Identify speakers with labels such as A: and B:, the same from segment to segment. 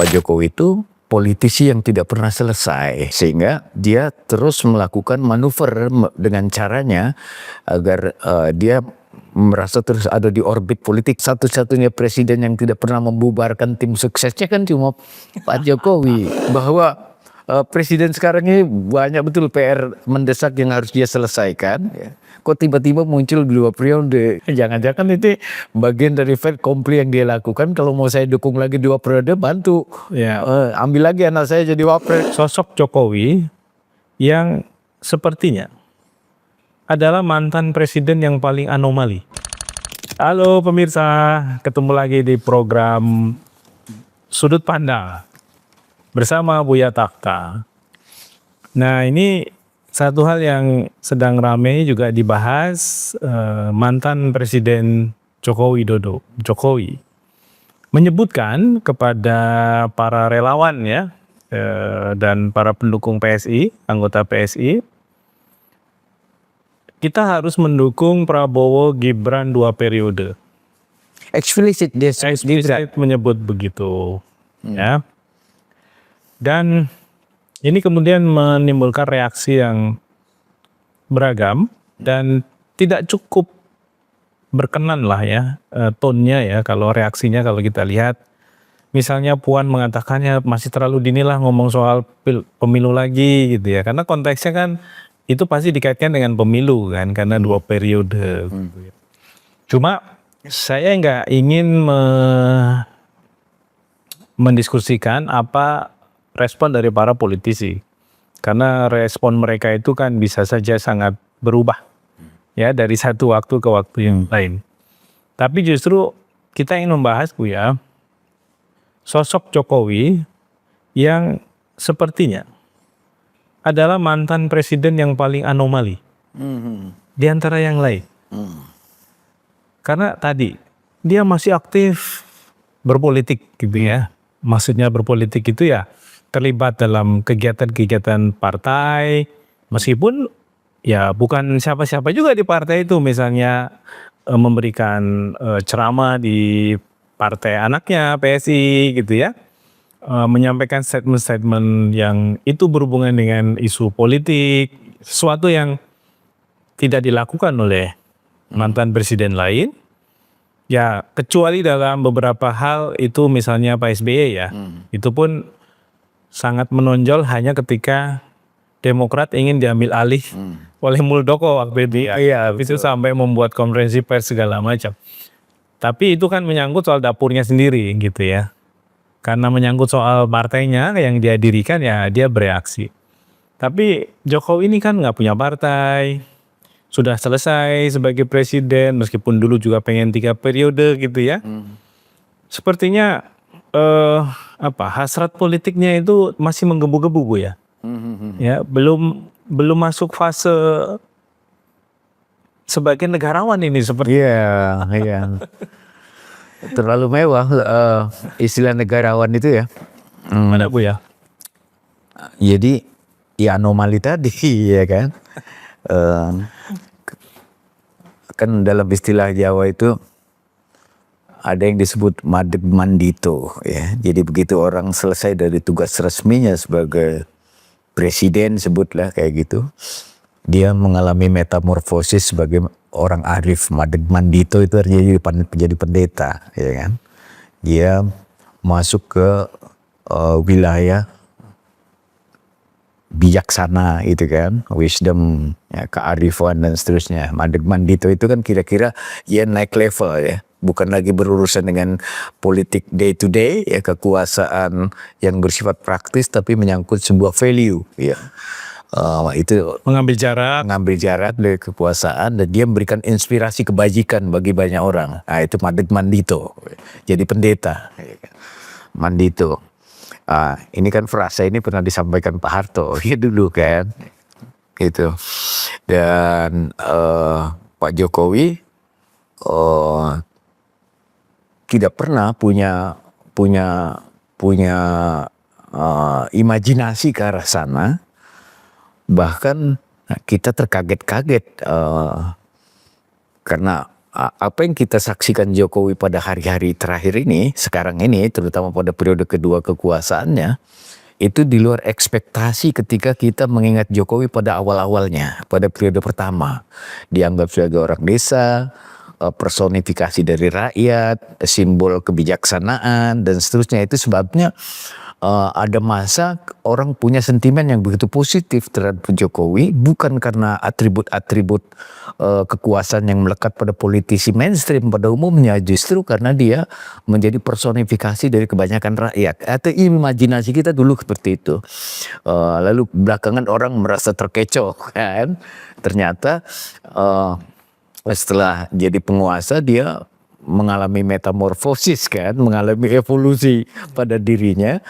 A: Pak Jokowi itu politisi yang tidak pernah selesai, sehingga dia terus melakukan manuver dengan caranya agar dia merasa terus ada di orbit politik. Satu-satunya presiden yang tidak pernah membubarkan tim suksesnya kan cuma Pak Jokowi. Bahwa presiden sekarang ini banyak betul PR mendesak yang harus dia selesaikan. Kok tiba-tiba muncul 2 periode? Jangan-jangan itu bagian dari fait accompli yang dia lakukan. Kalau mau saya dukung lagi 2 periode, bantu.
B: Ya.
A: Ambil lagi anak saya jadi wapres.
B: Sosok Jokowi yang sepertinya adalah mantan presiden yang paling anomali. Halo pemirsa, ketemu lagi di program Sudut Pandang bersama Buya Takta. Nah, ini satu hal yang sedang ramai juga dibahas, mantan Presiden Joko Widodo, Jokowi, menyebutkan kepada para relawan ya, dan para pendukung PSI, anggota PSI, kita harus mendukung Prabowo Gibran 2 periode.
A: Explicit dia
B: Explicit menyebut begitu, ya. Dan ini kemudian menimbulkan reaksi yang beragam dan tidak cukup berkenan lah ya, tone-nya ya, kalau reaksinya kalau kita lihat. Misalnya Puan mengatakannya masih terlalu dini lah ngomong soal pemilu lagi gitu ya, karena konteksnya kan itu pasti dikaitkan dengan pemilu kan, karena 2 periode. Cuma saya nggak ingin mendiskusikan apa respon dari para politisi, karena respon mereka itu kan bisa saja sangat berubah ya dari satu waktu ke waktu yang lain. Tapi justru kita ingin membahas Buya, sosok Jokowi yang sepertinya adalah mantan presiden yang paling anomali di antara yang lain. Karena tadi dia masih aktif berpolitik gitu ya. Maksudnya berpolitik itu ya terlibat dalam kegiatan-kegiatan partai, meskipun ya bukan siapa-siapa juga di partai itu, misalnya memberikan ceramah di partai anaknya PSI gitu ya, menyampaikan statement-statement yang itu berhubungan dengan isu politik, sesuatu yang tidak dilakukan oleh mantan presiden lain. Ya kecuali dalam beberapa hal itu, misalnya Pak SBY ya, itu pun sangat menonjol hanya ketika Demokrat ingin diambil alih oleh Muldoko waktu itu. Iya, itu sampai membuat konferensi pers segala macam. Tapi itu kan menyangkut soal dapurnya sendiri gitu ya. Karena menyangkut soal partainya yang dia dirikan, ya dia bereaksi. Tapi Jokowi ini kan nggak punya partai, sudah selesai sebagai presiden, meskipun dulu juga pengen 3 periode gitu ya. Sepertinya hasrat politiknya itu masih menggebu-gebu Bu ya. Ya, belum masuk fase sebagai negarawan ini seperti.
A: Iya. Terlalu mewah istilah negarawan itu ya.
B: Mana Bu ya?
A: Jadi ya anomali tadi ya kan. Kan dalam istilah Jawa itu ada yang disebut madeg mandito ya. Jadi begitu orang selesai dari tugas resminya sebagai presiden, sebutlah kayak gitu, dia mengalami metamorfosis sebagai orang arif. Madeg mandito itu artinya jadi pendeta ya kan. Dia masuk ke wilayah bijaksana itu kan, wisdom ya, kearifan dan seterusnya. Madeg mandito itu kan kira-kira ya naik level ya, bukan lagi berurusan dengan politik day to day ya, kekuasaan yang bersifat praktis, tapi menyangkut sebuah value ya. Itu
B: Mengambil jarak
A: dari kekuasaan, dan dia memberikan inspirasi kebajikan bagi banyak orang. Nah, itu madeg mandito, jadi pendeta mandito. Ini kan frasa ini pernah disampaikan Pak Harto ya dulu kan gitu. Dan Pak Jokowi tidak pernah punya imajinasi ke arah sana. Bahkan kita terkaget-kaget karena apa yang kita saksikan Jokowi pada hari-hari terakhir ini, sekarang ini, terutama pada periode kedua kekuasaannya, itu di luar ekspektasi ketika kita mengingat Jokowi pada awal-awalnya, pada periode pertama. Dianggap sebagai orang desa, personifikasi dari rakyat, simbol kebijaksanaan, dan seterusnya. Itu sebabnya ada masa orang punya sentimen yang begitu positif terhadap Jokowi, bukan karena atribut-atribut kekuasaan yang melekat pada politisi mainstream pada umumnya, justru karena dia menjadi personifikasi dari kebanyakan rakyat. Atau imajinasi kita dulu seperti itu. Lalu belakangan orang merasa terkecoh, kan? Ternyata setelah jadi penguasa dia mengalami metamorfosis, kan, mengalami evolusi pada dirinya,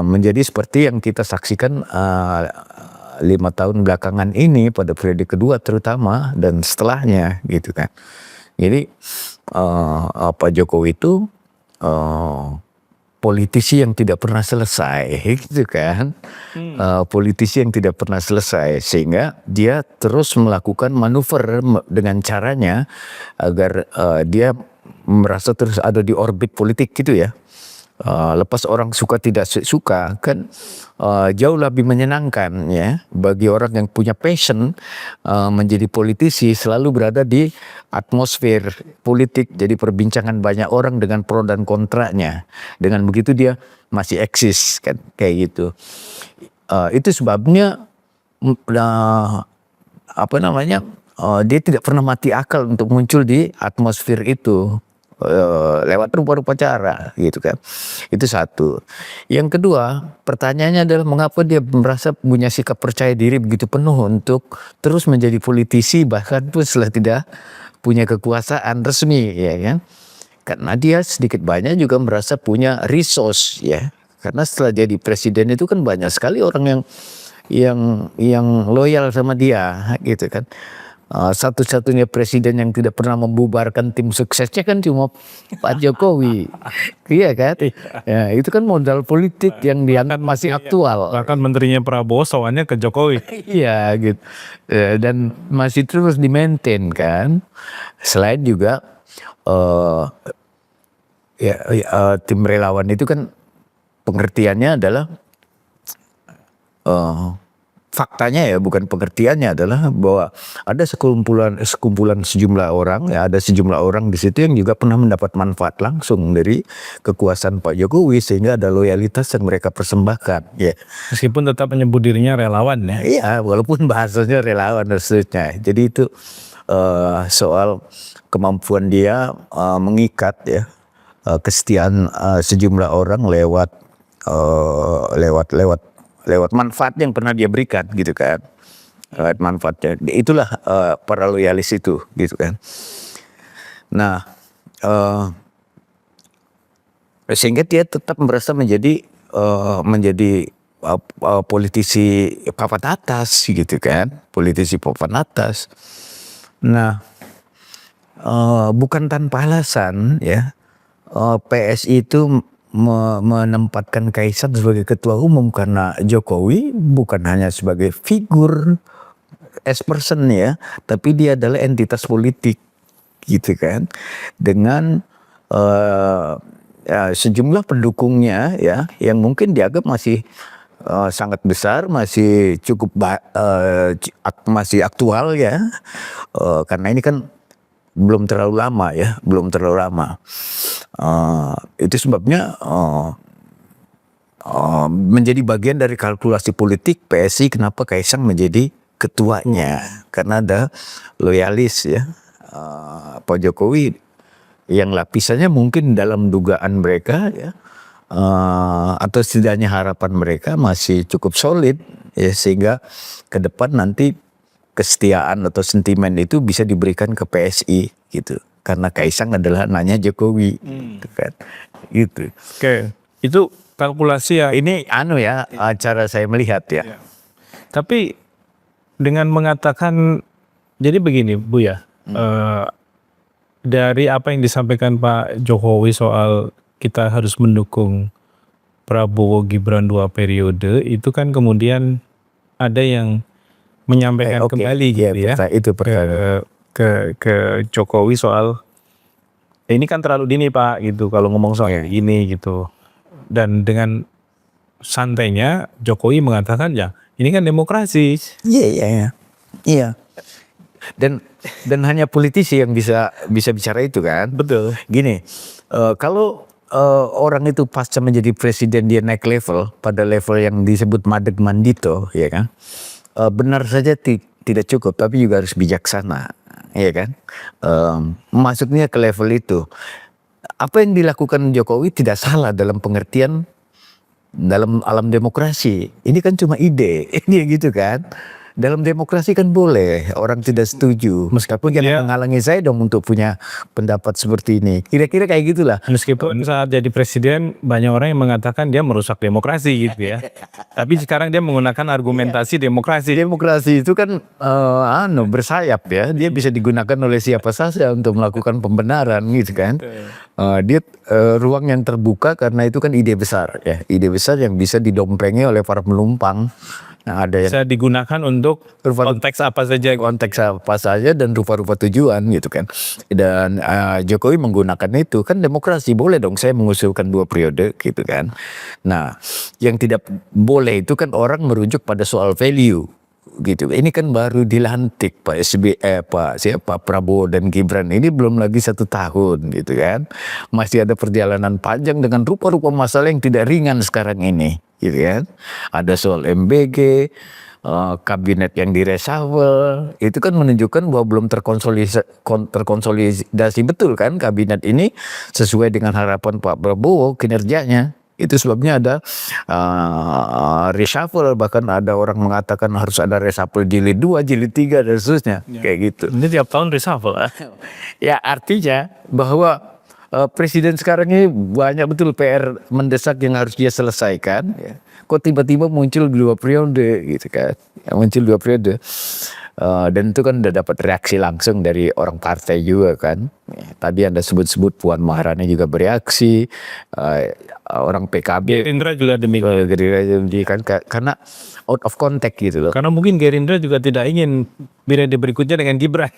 A: menjadi seperti yang kita saksikan 5 tahun belakangan ini pada periode kedua terutama dan setelahnya, gitu kan. Jadi Pak Jokowi itu politisi yang tidak pernah selesai, gitu kan. Politisi yang tidak pernah selesai, sehingga dia terus melakukan manuver dengan caranya agar dia merasa terus ada di orbit politik, gitu ya. Lepas orang suka tidak suka, kan jauh lebih menyenangkan ya bagi orang yang punya passion menjadi politisi, selalu berada di atmosfer politik, jadi perbincangan banyak orang dengan pro dan kontranya. Dengan begitu dia masih eksis, kan, kayak gitu. Itu sebabnya dia tidak pernah mati akal untuk muncul di atmosfer itu. Lewat rupa-rupa cara, gitu kan. Itu satu. Yang kedua, pertanyaannya adalah mengapa dia merasa punya sikap percaya diri begitu penuh untuk terus menjadi politisi bahkan pun setelah tidak punya kekuasaan resmi, ya kan. Karena dia sedikit banyak juga merasa punya resource, ya. Karena setelah jadi presiden itu kan banyak sekali orang yang loyal sama dia, gitu kan. Satu-satunya presiden yang tidak pernah membubarkan tim suksesnya kan cuma Pak Jokowi, iya kan? Ya, itu kan modal politik yang dianggap masih aktual.
B: Bahkan menterinya Prabowo soalnya ke Jokowi.
A: Iya, gitu. Dan masih terus di-maintain, kan? Selain juga tim relawan itu kan pengertiannya adalah faktanya, ya, bukan pengertiannya, adalah bahwa ada sekumpulan sejumlah orang, ya, ada sejumlah orang di situ yang juga pernah mendapat manfaat langsung dari kekuasaan Pak Jokowi, sehingga ada loyalitas yang mereka persembahkan, ya.
B: Meskipun tetap menyebut dirinya relawan, ya.
A: Iya, walaupun bahasanya relawan dan seterusnya. Jadi itu soal kemampuan dia mengikat, ya, kesetiaan sejumlah orang lewat manfaat yang pernah dia berikan, gitu kan. Lewat manfaatnya. Itulah para loyalis itu, gitu kan. Nah, sehingga dia tetap merasa menjadi politisi papan atas, gitu kan. Politisi papan atas. Nah, bukan tanpa alasan, ya, PSI itu menempatkan Kaisang sebagai ketua umum karena Jokowi bukan hanya sebagai figur as person, ya, tapi dia adalah entitas politik, gitu kan, dengan sejumlah pendukungnya, ya, yang mungkin dianggap masih sangat besar, masih cukup masih aktual, ya, karena ini kan belum terlalu lama, ya, belum terlalu lama. Itu sebabnya menjadi bagian dari kalkulasi politik PSI kenapa Kaisang menjadi ketuanya, karena ada loyalis, ya, Pak Jokowi yang lapisannya mungkin dalam dugaan mereka, ya, atau setidaknya harapan mereka masih cukup solid, ya, sehingga ke depan nanti kesetiaan atau sentimen itu bisa diberikan ke PSI, gitu, karena Kaisang adalah anaknya Jokowi, gitu kan, gitu.
B: Oke, itu kalkulasi, ya.
A: Ini cara saya melihat, ya.
B: Tapi dengan mengatakan, jadi begini, Bu, ya, dari apa yang disampaikan Pak Jokowi soal kita harus mendukung Prabowo Gibran 2 periode, itu kan kemudian ada yang menyampaikan kembali, gitu, ya.
A: Itu pertanyaan.
B: ke Jokowi soal ini kan terlalu dini Pak gitu kalau ngomong soal ini gitu. Dan dengan santainya Jokowi mengatakan ya ini kan demokrasi.
A: Iya. Dan hanya politisi yang bisa bicara itu kan.
B: Betul.
A: Gini, kalau orang itu pasca menjadi presiden dia naik level pada level yang disebut madeg mandito, ya kan? Benar saja tidak cukup, tapi juga harus bijaksana, ya kan? Masuknya ke level itu, apa yang dilakukan Jokowi tidak salah dalam pengertian dalam alam demokrasi. Ini kan cuma ide, ini gitu kan. Dalam demokrasi kan boleh orang tidak setuju, meskipun jangan menghalangi saya dong untuk punya pendapat seperti ini. Kira-kira kayak gitulah.
B: Meskipun saat jadi presiden banyak orang yang mengatakan dia merusak demokrasi gitu ya. Tapi sekarang dia menggunakan argumentasi demokrasi.
A: Demokrasi itu kan bersayap ya. Dia bisa digunakan oleh siapa saja untuk melakukan pembenaran gitu kan. Dia ruang yang terbuka karena itu kan ide besar ya. Ide besar yang bisa didompengi oleh para penumpang. Nah, ada yang
B: bisa digunakan untuk konteks apa saja
A: dan rupa-rupa tujuan gitu kan. Dan Jokowi menggunakan itu kan demokrasi, boleh dong saya mengusulkan 2 periode gitu kan. Nah, yang tidak boleh itu kan orang merujuk pada soal value gitu. Ini kan baru dilantik Pak Prabowo dan Gibran ini belum lagi 1 tahun gitu kan. Masih ada perjalanan panjang dengan rupa-rupa masalah yang tidak ringan sekarang ini gitu kan. Ada soal MBG, kabinet yang direshuffle, itu kan menunjukkan bahwa belum terkonsolidasi betul kan kabinet ini sesuai dengan harapan Pak Prabowo kinerjanya. Itu sebabnya ada reshuffle, bahkan ada orang mengatakan harus ada reshuffle jilid 2, jilid 3 dan seterusnya kayak gitu.
B: Ini tiap tahun reshuffle
A: Ya artinya bahwa presiden sekarang ini banyak betul PR mendesak yang harus dia selesaikan. Ya. Kok tiba-tiba muncul 2 periode gitu kan? Ya, muncul 2 periode. Dan itu kan udah dapat reaksi langsung dari orang partai juga kan. Ya, tadi Anda sebut-sebut Puan Maharani juga bereaksi. Orang PKB.
B: Gerindra juga
A: demikian. Karena out of context gitu loh.
B: Karena mungkin Gerindra juga tidak ingin periode berikutnya dengan Gibran.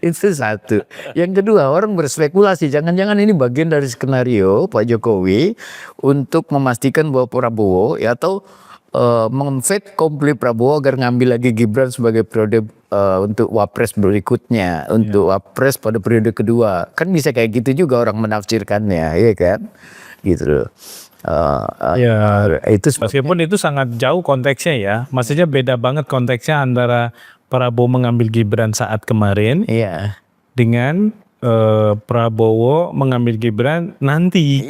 A: Itu satu. Yang kedua, orang berspekulasi jangan-jangan ini bagian dari skenario Pak Jokowi untuk memastikan bahwa Prabowo ya atau mengfit komplit Prabowo agar ngambil lagi Gibran sebagai periode untuk wapres berikutnya, untuk wapres pada periode kedua. Kan bisa kayak gitu juga orang menafsirkannya, ya kan? Gitu loh.
B: Itu meskipun itu sangat jauh konteksnya ya. Maksudnya beda banget konteksnya antara Prabowo mengambil Gibran saat kemarin dengan Prabowo mengambil Gibran nanti.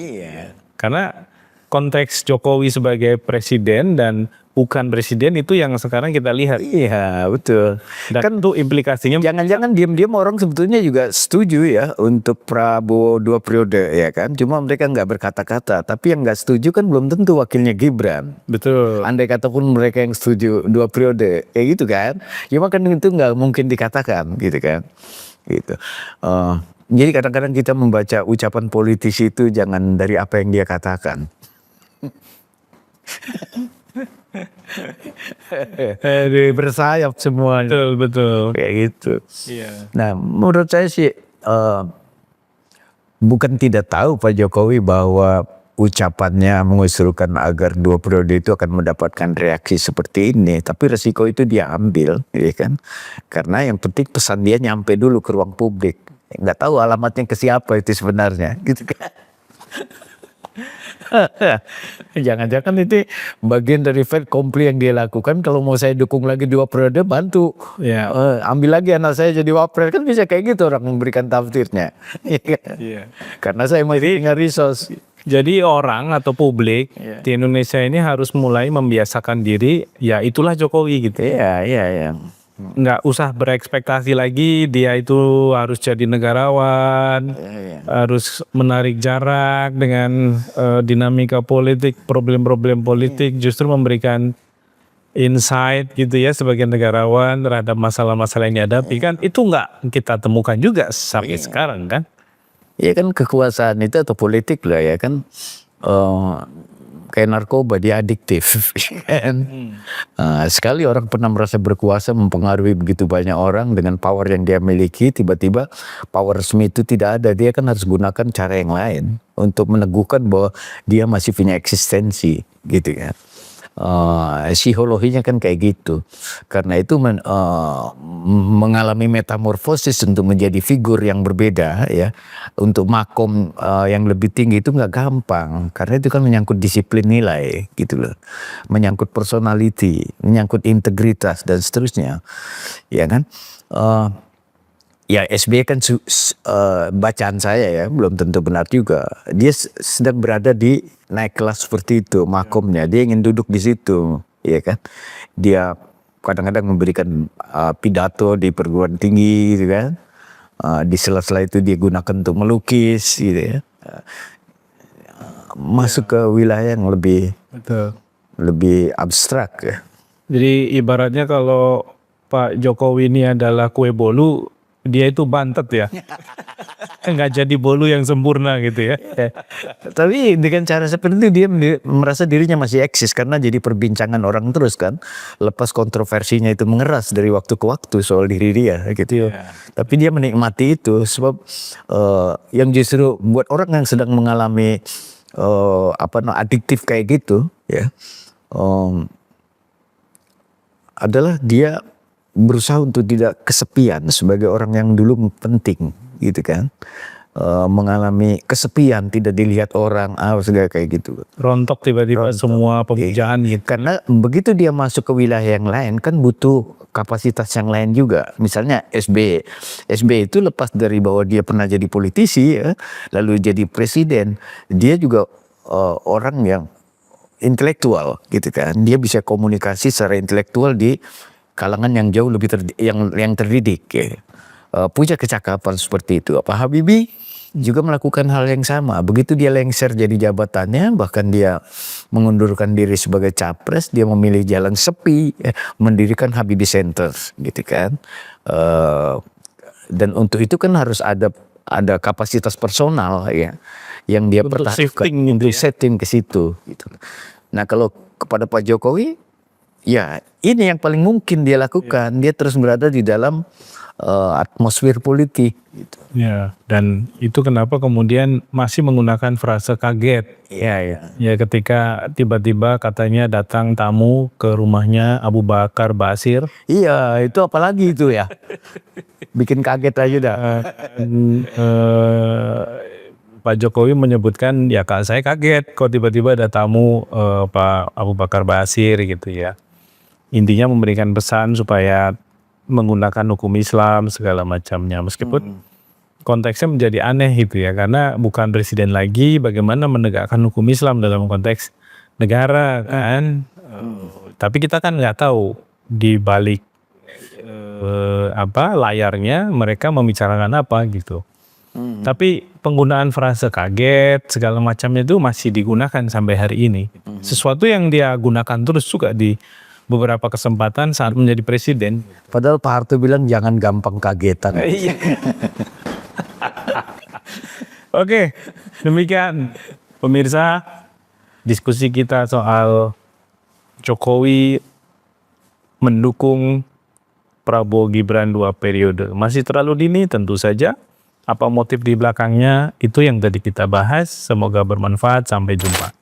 B: Karena konteks Jokowi sebagai presiden dan bukan presiden itu yang sekarang kita lihat.
A: Iya betul.
B: Dan kan itu implikasinya.
A: Jangan-jangan diam-diam orang sebetulnya juga setuju ya untuk Prabowo 2 periode ya kan. Cuma mereka nggak berkata-kata. Tapi yang nggak setuju kan belum tentu wakilnya Gibran.
B: Betul.
A: Andai kata pun mereka yang setuju 2 periode kayak gitu kan. Cuma kan itu nggak mungkin dikatakan gitu kan. Gitu. Jadi kadang-kadang kita membaca ucapan politisi itu jangan dari apa yang dia katakan. Bersayap semuanya.
B: Betul.
A: Kayak gitu.
B: Iya.
A: Nah menurut saya sih bukan tidak tahu Pak Jokowi bahwa ucapannya mengusulkan agar 2 periode itu akan mendapatkan reaksi seperti ini. Tapi resiko itu dia ambil ya kan. Karena yang penting pesan dia nyampe dulu ke ruang publik. Nggak tahu alamatnya ke siapa itu sebenarnya gitu kan. Jangan-jangan itu bagian dari fait accompli yang dia lakukan. Kalau mau saya dukung lagi 2 periode bantu ambil lagi anak saya jadi wapres, kan bisa kayak gitu orang memberikan tafsirnya. Karena saya masih tinggal resource.
B: Jadi orang atau publik di Indonesia ini harus mulai membiasakan diri, ya itulah Jokowi gitu.
A: Iya.
B: Nggak usah berekspektasi lagi dia itu harus jadi negarawan, harus menarik jarak dengan dinamika politik, problem-problem politik, justru memberikan insight gitu ya sebagai negarawan terhadap masalah-masalah yang dihadapi. Kan itu nggak kita temukan juga sampai sekarang kan.
A: Ya kan kekuasaan itu atau politik lah ya kan. kayak narkoba, dia adiktif. Kan? Sekali orang pernah merasa berkuasa mempengaruhi begitu banyak orang dengan power yang dia miliki, tiba-tiba power resmi itu tidak ada, dia kan harus gunakan cara yang lain untuk meneguhkan bahwa dia masih punya eksistensi gitu ya. Psikologinya kan kayak gitu. Karena itu mengalami metamorfosis untuk menjadi figur yang berbeda ya, untuk makom yang lebih tinggi itu nggak gampang, karena itu kan menyangkut disiplin nilai gitu loh, menyangkut personality, menyangkut integritas dan seterusnya, ya kan. Ya SBY kan bacaan saya ya, belum tentu benar juga. Dia sedang berada di naik kelas seperti itu, makomnya. Dia ingin duduk di situ, ya kan. Dia kadang-kadang memberikan pidato di perguruan tinggi, gitu kan. Di sela-sela itu dia gunakan untuk melukis, gitu ya. Masuk ke wilayah yang lebih abstrak ya.
B: Jadi ibaratnya kalau Pak Jokowi ini adalah kue bolu, dia itu bantet ya. Nggak jadi bolu yang sempurna gitu ya.
A: Tapi dengan cara seperti itu dia merasa dirinya masih eksis karena jadi perbincangan orang terus kan. Lepas kontroversinya itu mengeras dari waktu ke waktu soal diri dia gitu ya. Tapi dia menikmati itu sebab yang justru buat orang yang sedang mengalami adiktif kayak gitu ya, adalah dia berusaha untuk tidak kesepian sebagai orang yang dulu penting gitu kan. Mengalami kesepian, tidak dilihat orang, segala kayak gitu.
B: Rontok tiba-tiba semua pemujaan gitu.
A: Karena begitu dia masuk ke wilayah yang lain kan butuh kapasitas yang lain juga. Misalnya SBY itu lepas dari bahwa dia pernah jadi politisi ya, lalu jadi presiden, dia juga orang yang intelektual gitu kan. Dia bisa komunikasi secara intelektual di kalangan yang jauh lebih yang terdidik ya. Punya kecakapan seperti itu. Pak Habibie juga melakukan hal yang sama. Begitu dia lengser jadi jabatannya, bahkan dia mengundurkan diri sebagai capres, dia memilih jalan sepi, mendirikan Habibie Center gitu kan. Dan untuk itu kan harus ada kapasitas personal ya, yang dia pertahankan untuk setting ke situ gitu. Nah kalau kepada Pak Jokowi, ya ini yang paling mungkin dia lakukan. Dia terus berada di dalam atmosfer politik gitu.
B: Ya, dan itu kenapa kemudian masih menggunakan frase kaget. Ya ketika tiba-tiba katanya datang tamu ke rumahnya Abu Bakar Basir.
A: Iya, itu apalagi itu ya. Bikin kaget aja dah.
B: Pak Jokowi menyebutkan ya saya kaget kok tiba-tiba ada tamu Pak Abu Bakar Basir gitu ya. Intinya memberikan pesan supaya menggunakan hukum Islam segala macamnya, meskipun konteksnya menjadi aneh gitu ya, karena bukan presiden lagi, bagaimana menegakkan hukum Islam dalam konteks negara kan. Tapi kita kan nggak tahu di balik layarnya mereka membicarakan apa gitu. Tapi penggunaan frase kaget segala macamnya itu masih digunakan sampai hari ini. Sesuatu yang dia gunakan terus juga di beberapa kesempatan saat menjadi presiden.
A: Padahal Pak Harto bilang jangan gampang kagetan.
B: Oke, demikian pemirsa diskusi kita soal Jokowi mendukung Prabowo Gibran 2 periode. Masih terlalu dini tentu saja. Apa motif di belakangnya itu yang tadi kita bahas. Semoga bermanfaat. Sampai jumpa.